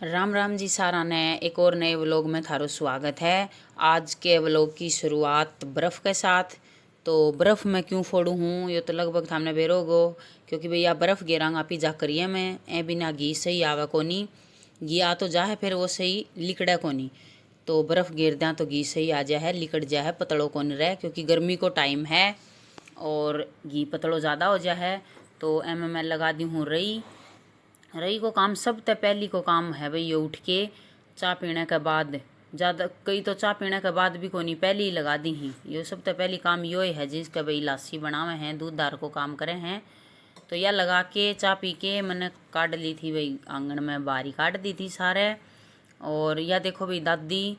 राम राम जी सारा ने एक और नए व्लॉग में थारो स्वागत है। आज के व्लॉग की शुरुआत बर्फ़ के साथ। तो बर्फ़ में क्यों फोड़ू हूँ ये तो लगभग थामने बेरोगो, क्योंकि भैया बर्फ़ गिरांगा पिज़्ज़ा करिए में ए बिना घी सही आवे कोनी। घी आ तो जा है फिर वो सही लिकड़े कोनी, तो बर्फ़ गिर दें तो घी सही आ जाए है, लिकड़ जाए है, पतड़ो कोनी रहे, क्योंकि गर्मी को टाइम है और घी पतड़ो ज़्यादा हो जाए है। तो एम मैं लगा दी हूँ रही को काम। सब ते पहली को काम है भाई ये उठ के चाय पीने के बाद, ज़्यादा कई तो चाय पीने के बाद भी कोनी पहले ही लगा दी ही। ये सब ते पहली काम यो ही है जिसका भाई लासी बनावे हैं, दूधदार को काम करे हैं। तो यह लगा के चाय पी के मैंने काट ली थी भाई, आंगन में बारी काट दी थी सारे। और यह देखो भाई दादी,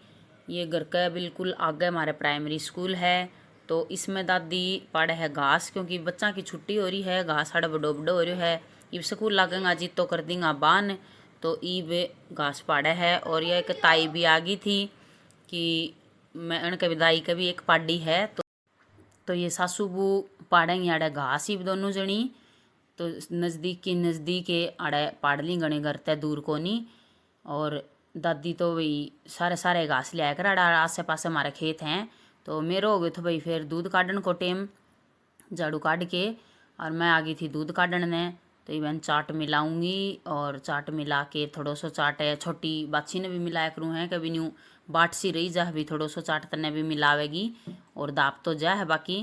ये घर का बिल्कुल आगे हमारे प्राइमरी स्कूल है, तो इसमें दादी पाड़े है घास, क्योंकि बच्चा की छुट्टी हो रही है, घास साढ़े बड़ो बड़ो हो रही है। इब स्कूल लगेगा जी तो कर देंगे बान, तो ईब घास पाड़े है। और यह एक ताई भी आ गई थी कि मैं उनके विदाई का भी एक पाड़ी है, तो ये सासू बू पाड़ेंगे आड़े घास इब दोनों जनी। तो नज़दीक आड़े पाड़ ली गणे घर ते दूर को नहीं। और दादी तो भाई सारे सारे घास लिया कर आसे पासे हमारे खेत हैं। तो मेरे हो गए तो भाई फिर दूध काटन को टेम, झाड़ू काट के और मैं आ गई थी दूध काटन ने। तो इवन चाट मिलाऊंगी और चाट मिला के थोड़ा सो चाट है छोटी बाछी ने भी मिलाया करूँ है, कभी न्यू बाट सी रही जा भी थोड़ा सो चाट तने भी मिलावेगी और दाप तो जा है बाकी।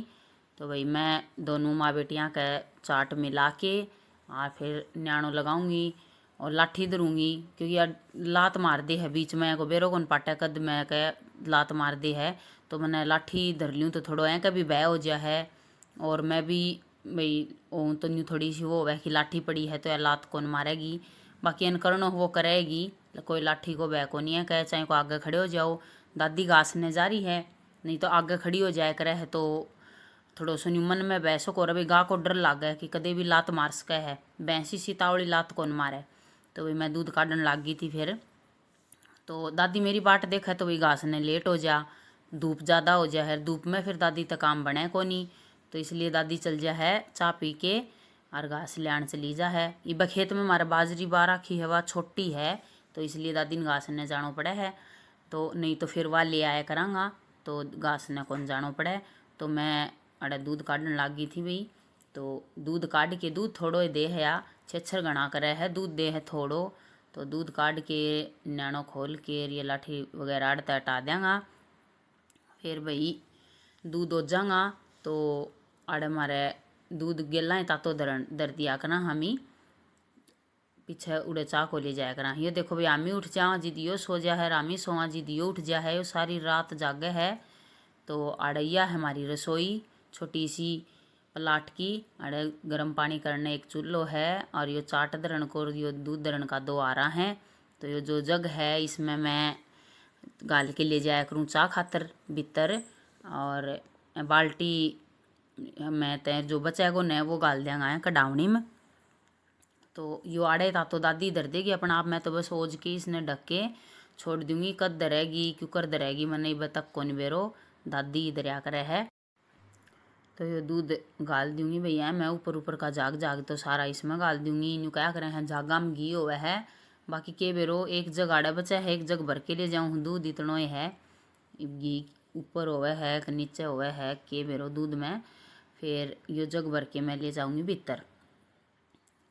तो भाई मैं दोनों माँ बेटियाँ का चाट मिला के और फिर न्याणो लगाऊंगी और लाठी धरूंगी, क्योंकि यार लात मार दी है बीच में को बेरो कौन पाटा कद मैं कह लात मार दी है। तो मैंने लाठी धर लूँ तो थोड़ा ऐ कभी बह हो जा है। और मैं भी भाई ओ तो न्यू थोड़ी सी वो वह की लाठी पड़ी है तो यह लात कौन मारेगी, बाकी इन करनो वो करेगी, कोई लाठी को बह को नहीं है कहे चाहे को आगे खड़े हो जाओ। दादी घास ने जा रही है, नहीं तो आगे खड़ी हो जाए करे है तो थोड़ा सो मन में भैंसों को रही गा को डर लाग गया कि कदे भी लात मार सके है, भैंसी सी तावड़ी लात कौन मारे। तो भाई मैं दूध काटन लाग गई थी फिर। तो दादी मेरी बाट देखे तो भाई घास ने लेट हो जा, धूप ज़्यादा हो जाए है, धूप में फिर दादी तक काम बने को नहीं। तो इसलिए दादी चल जा है चाय पी के और घास ले आने चली जा है। ये खेत में हमारे बाजरी बार रखी है, वह छोटी है तो इसलिए दादी ने घास ने जानो पड़े है। तो नहीं तो फिर वह ले आया करांगा, तो घास ने कौन जानो पड़े। तो मैं अड़े दूध काटन लाग गई थी भाई। तो दूध काट के दूध थोड़ो ही दे है या छेछर गणा करे है, दूध दे है थोड़ो। तो दूध काट के न्याणो खोल के ये लाठी वगैरह अड़ता हटा देंगा, फिर भाई दूध हो जाएगा। तो आड़े मारे दूध गेला तातो दर दिया करना, हम ही पीछे उड़े चाह को ले जाया करा। ये देखो भाई आमी उठ जा जी दियो सो जा है, रामी सोवा जी दियो उठ जा है, यो सारी रात जागे है। तो आड़ैया है हमारी रसोई छोटी सी पलाट की, अड़े गर्म पानी करने एक चूल्हो है और यो चाट दरण को यो दूध दरण का दो आरा है। तो यो जो जग है इसमें मैं गाल के ले जाया करूँ चाह खातर भीतर, और बाल्टी मैं तय जो बचेगो न वो गाल देंगा है कडावनी में। तो यो आड़े था तो दादी धर देगी अपना आप, मैं तो बस ओज के इसने ढक के छोड़ दूंगी, कद धरेगी क्यों कर धरेगी मैंने बतक कौन बेरो, दादी दरिया करे है। तो ये दूध गाल दूंगी भैया मैं, ऊपर ऊपर का जाग जाग तो सारा इसमें गाल दूंगी। यूँ क्या करें हैं जागा में घी हुआ है, बाकी के बेरो एक जग आड़ा बचा है, एक जग भर के ले जाऊँ दूध इतना ही है। घी ऊपर हुआ है कि नीचे हुआ है के बेरो दूध में, फिर यो जग भर के मैं ले जाऊँगी भीतर।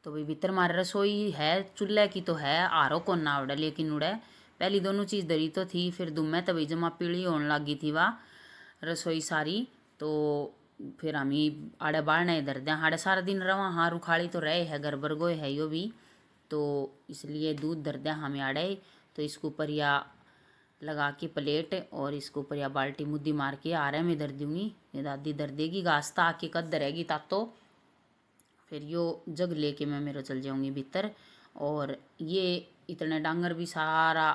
तो भाई भीतर हमारे रसोई है चूल्हे की तो है, आरो को ना उड़े लेकिन उड़े पहली दोनों चीज़ धरी तो थी, फिर दुम्मे तभी जमा पीली होने लगी थी वाह रसोई सारी। तो फिर हम ही आड़े बाढ़ने इधर दें आड़े सारा दिन रवा, हाँ रुखाड़ी तो रहे है घर बरगोए है यो भी, तो इसलिए दूध धर दें हम आड़े। तो इसके ऊपर या लगा के प्लेट और इसके ऊपर या बाल्टी मुद्दी मार के आरे में धर दूंगी, ये दादी धर देगी घास ता आके कद धरेगी तातो फिर यो जग लेके मैं मेरे चल जाऊंगी भीतर। और ये इतने डांगर भी सारा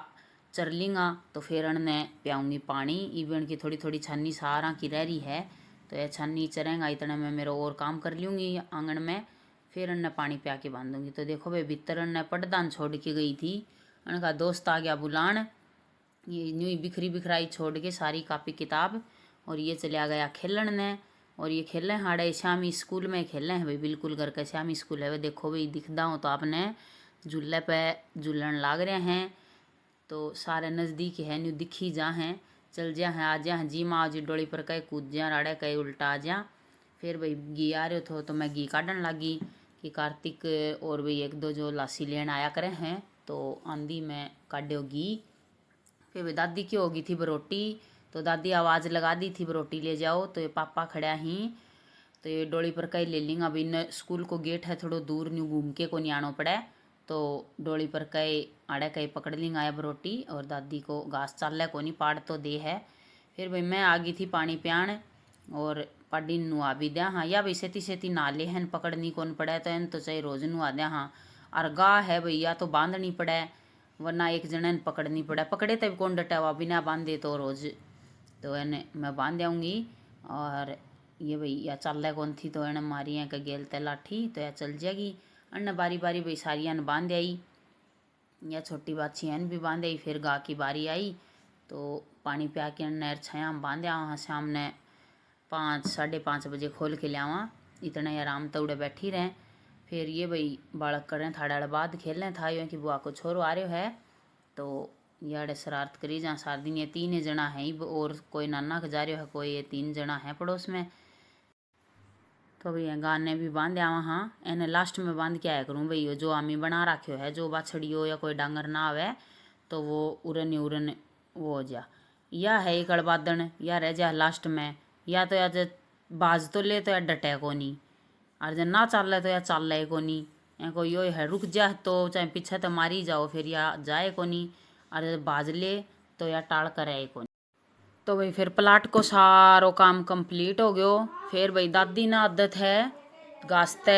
चर लेंगा तो फिर अनने पियाऊंगी पानी, इवन की थोड़ी थोड़ी छन्नी सारा की रह रही है, तो यह छन्नी चरेगा इतने में मेरा और काम कर लूँगी आंगन में, फिर अन्न पानी पिया के बांधूंगी। तो देखो भाई भीतर अन्न पटदान छोड़ के गई थी, उनका दोस्त आ गया बुलान, ये यूँ ही बिखरी बिखराई छोड़ के सारी कापी किताब, और ये चला गया खेलन ने। और ये खेलें हाड़े श्यामी स्कूल में खेले हैं भाई, बिल्कुल करके श्यामी स्कूल है वे देखो भाई दिखदा हो तो आपने झूले पे झूलन लाग रहे हैं। तो सारे नज़दीक है न्यू दिखी जा हैं, चल जा हैं, आ जा हैं जी माँ जी डोली पर कई कूद जा राड़े कई उल्टा आ जा। फिर भाई घी आ रहे थे तो मैं घी काटन लगी कि कार्तिक और भाई एक दो जो लासी लेन आया करे हैं, तो आंधी में काटो घी। फिर भाई दादी की होगी थी बरोटी, तो दादी आवाज़ लगा दी थी बरोटी ले जाओ, तो ये पापा खड़ा ही तो ये डोली पर कई ले लेंगे। अब इन स्कूल को गेट है थोड़ा दूर न्यू घूम के को नहीं आना पड़े, तो डोली पर कई आड़े कई पकड़ लेंगे आया बरोटी। और दादी को घास चाल को नहीं पाड़ तो दे है। फिर भाई मैं आ गई थी पानी पियाण और पाडी नुआ भी दिया हाँ, या भाई सेती सेती नाले हैं पकड़नी कौन पड़े, तो इन तो चाहे रोज नुआ दिया हाँ। और गाह है भैया तो बांधनी पड़े, वरना एक जने पकड़नी पड़े, पकड़े तब कौन डटावा बिना बांधे तो रोज, तो इन्हें मैं बांध आऊँगी। और ये भाई या चल रहा कौन थी तो इन्हें मारी है गेल ते लाठी, तो या चल जाएगी। अन्य बारी बारी भाई सारिया ने बांध आई, या छोटी बाछी एन भी बांध आई। फिर गा की बारी आई तो पानी पिया के नहर छाया में बांध वहाँ शाम ने 5 साढ़े 5 बजे खोल के लियावा, इतने आराम तो उड़े बैठी रहें। फिर ये भाई बालक करें थाड़ा बाद खेलने था यो कि बुआ को छोरो आ रहे है, तो याड़े शरारत करी जहाँ सार दिन ये 3 जना है और कोई नाना के जा रहे है, कोई ये 3 जना है पड़ोस में। तो भैया गाने भी बांध आवा हाँ, एने लास्ट में बांध के आया करूँ भैया जो आमी बना रखो है, जो बाछड़ी हो या कोई डांगर ना आवे तो वो उरन उरन वो हो जा, या है एक अड़बादन या रह जा लास्ट में, या तो यार बाज तो ले तो यार डटे को नहीं, और जब ना चल रहे तो यार चल रहे को नहीं, या कोई यो है रुक जा तो चाहे पीछे तो मारी जाओ फिर या जाए को नहीं, और जब बाज ले तो यार टाल करे को नहीं। तो भाई फिर प्लाट को सारो काम कंप्लीट हो गयो। फिर भाई दादी ना आदत है गास्ते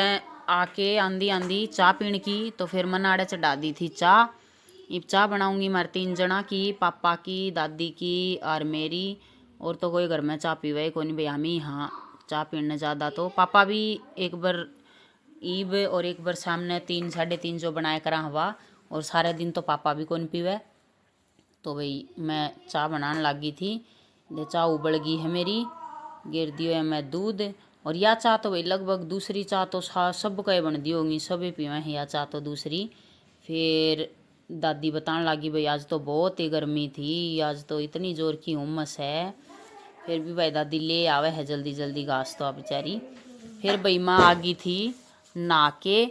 आके आंधी आंधी चाह पीने की, तो फिर मैंने आड़े चढ़ा दी थी चाह। अब चाह बनाऊंगी मारे 3 जना की, पापा की, दादी की और मेरी, और तो कोई घर में चाह पीवे को नहीं भाई, हम ही हाँ चाह पीने ज़्यादा। तो पापा भी एक बार ईब और एक बार सामने 3 साढ़े 3 जो बनाया करा हवा, और सारे दिन तो पापा भी कौन पीवे। तो भाई मैं चाय बनाने लगी थी, दे चाय उबल गई है मेरी, गिर दियो है मैं दूध। और या चाय तो भाई लगभग दूसरी चाय तो सब कई बन दी होगी, सभी पीवे हैं या चाय तो दूसरी। फिर दादी बताने लगी भाई आज तो बहुत ही गर्मी थी, आज तो इतनी जोर की उमस है। फिर भी भाई दादी ले आवे है जल्दी जल्दी घास तो बेचारी। फिर भाई माँ आ गई थी नहा के,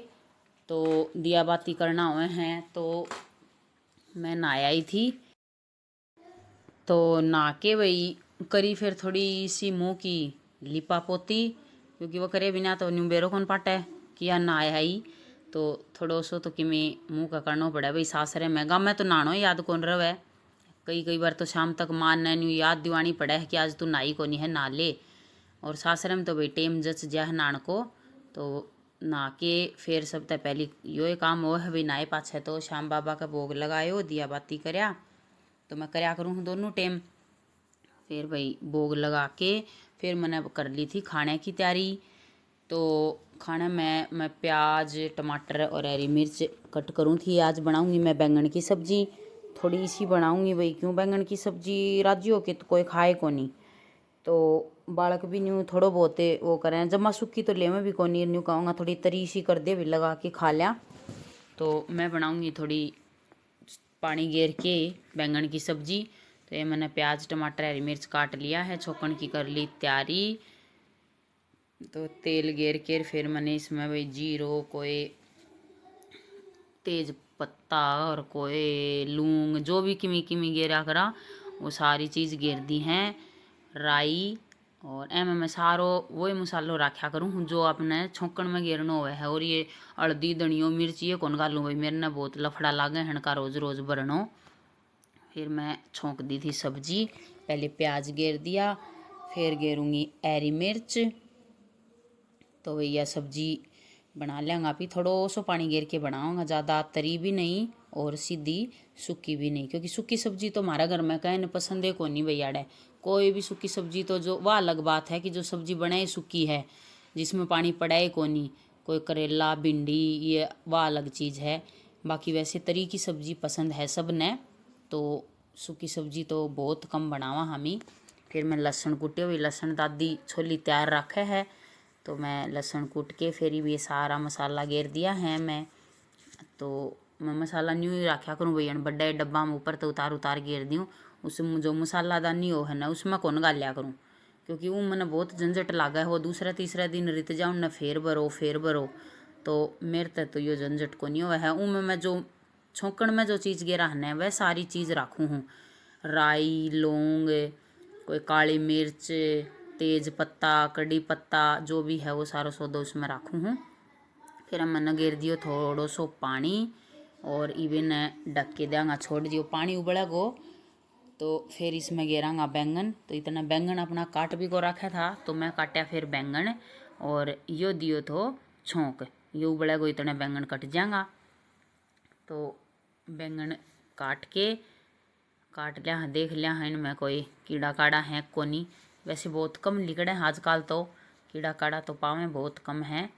तो दिया बाती करना हुए हैं, तो मैं नहाया ही थी। तो नहा के वही करी फिर थोड़ी सी मुँह की लिपा पोती, क्योंकि वो करे बिना तो न्यू बेरो कौन पाटे किया नहाया ही, तो थोड़ो सो तो कि मैं मुँह का करना पड़ा भाई सासरे में। गाँव में तो नहानो याद कौन रहे, कई कई बार तो शाम तक मान ने न्यू याद दिवानी पड़े है कि आज तू नहाई को नहीं है नहा ले। और सासरे में तो भाई टेम जच जा है नहान को, तो नहा के फिर सबसे पहले यो काम हो है भाई नहाए पाछे तो श्याम बाबा का भोग लगायो दिया बाती करया, तो मैं करया करूँ दोनों टाइम। फिर भाई भोग लगा के फिर मैंने कर ली थी खाने की तैयारी। तो खाने में मैं प्याज टमाटर और हरी मिर्च कट करूँ थी। आज बनाऊँगी मैं बैंगन की सब्ज़ी, थोड़ी सी बनाऊँगी भाई, क्यों बैंगन की सब्ज़ी राजी हो के तो कोई खाए को नहीं, तो बालक भी न्यू थोड़ो बहुत वो करें, जमा सूखी तो ले में भी को नहीं, न्यू कहूँगा थोड़ी तरी सी कर दे भी लगा के खा लिया। तो मैं बनाऊँगी थोड़ी पानी गेर के बैंगन की सब्ज़ी। तो ये मैंने प्याज टमाटर हरी मिर्च काट लिया है, छोकन की कर ली तैयारी। तो तेल गेर के फिर मैंने इसमें भाई जीरो कोई तेज पत्ता और कोई लूंग जो भी किमी किमी गेरा करा वो सारी चीज़ गेर दी हैं, राई और मैं सारो वही मसालो रखा करूँ जो अपने छोंकण में गेरनो हुआ है। और ये हल्दी धनियो मिर्च ये कौन गालूँ भाई, मेरे ने बहुत लफड़ा लागे हन का रोज़ रोज़ भरनो। फिर मैं छोंक दी थी सब्जी, पहले प्याज गेर दिया, फिर गेरूँगी हरी मिर्च। तो भैया सब्जी बना लेंगे आप ही, थोड़ो सो पानी गेर के बनाऊँगा, ज़्यादा तरी भी नहीं और सीधी सूखी भी नहीं, क्योंकि सूखी सब्जी तो हमारा घर में कहने पसंद है को नहीं भैया डे कोई भी सूखी सब्जी, तो जो वह अलग बात है कि जो सब्जी बनाए सूखी है जिसमें पानी पड़ाए को नहीं, कोई करेला भिंडी ये वह अलग चीज़ है। बाकी वैसे तरी की सब्जी पसंद है सब ने, तो सूखी सब्जी तो बहुत कम बनावा हम ही। फिर मैं लहसुन कूटे हुई, लहसुन दादी छोली तैयार रखे है, तो मैं लहसुन कूट के फिर ये सारा मसाला गेर दिया है मैं। तो मैं मसाला न्यू ही रखा करूँ भैया बड़े डब्बा में ऊपर तो उतार घेर दूँ। उसमें जो मसालादानी हो है ना उसमें कौन गालिया करूँ, क्योंकि वो मैंने बहुत झंझट लागा है। वो दूसरा तीसरा दिन रित जाऊँ न फेर भरो तो मेरे तक तो यो झंझट को नहीं हुआ है। उनमें मैं जो छोंकण में जो चीज़ गिरा है वह सारी चीज़ रखूँ हूँ, राई लौंग कोई काली मिर्च तेज पत्ता कड़ी पत्ता जो भी है वो सारा सौदा उसमें रखूँ हूँ। फिर मैंने गिर दियो थोड़ो सो पानी और इवन ढक के देंगा छोड़ दियो पानी उबलेगो। तो फिर इसमें गिरांगा बैंगन। तो इतना बैंगन अपना काट भी को रखा था तो मैं काटा फिर बैंगन और यो दियो तो छोंक, ये उबलेगो इतने बैंगन कट जाएगा। तो बैंगन काट लिया है, देख लिया है इनमें कोई कीड़ा काड़ा है को नहीं, वैसे बहुत कम लिकड़े हैं आजकल तो कीड़ा काड़ा तो पावे बहुत कम है।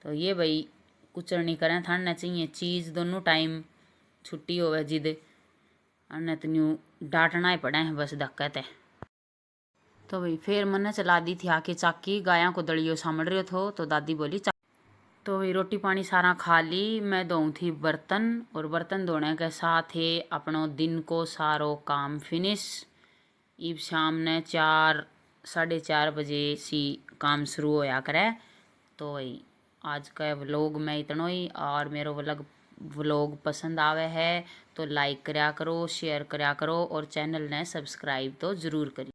तो ये भाई कुचर नहीं करें थाने चाहिए चीज़ दोनों टाइम छुट्टी होवे जिद अन्य तो न्यू डांटना ही पड़े हैं बस धक्कत है। तो भाई फिर मैंने चला दी थी आके चाकी, गाया को दड़ियो सामड़ रहे थो तो दादी बोली तो भाई रोटी पानी सारा खा ली। मैं धोऊँ थी बर्तन और बर्तन धोने के साथ ही अपनों दिन को सारो काम फिनिश। इब शाम ने 4-4:30 बजे सी काम शुरू होया करे। तो भाई आज का व्लॉग में इतना ही, और मेरा व्लॉग पसंद आवे है तो लाइक करया करो शेयर करया करो और चैनल ने सब्सक्राइब तो ज़रूर करिए।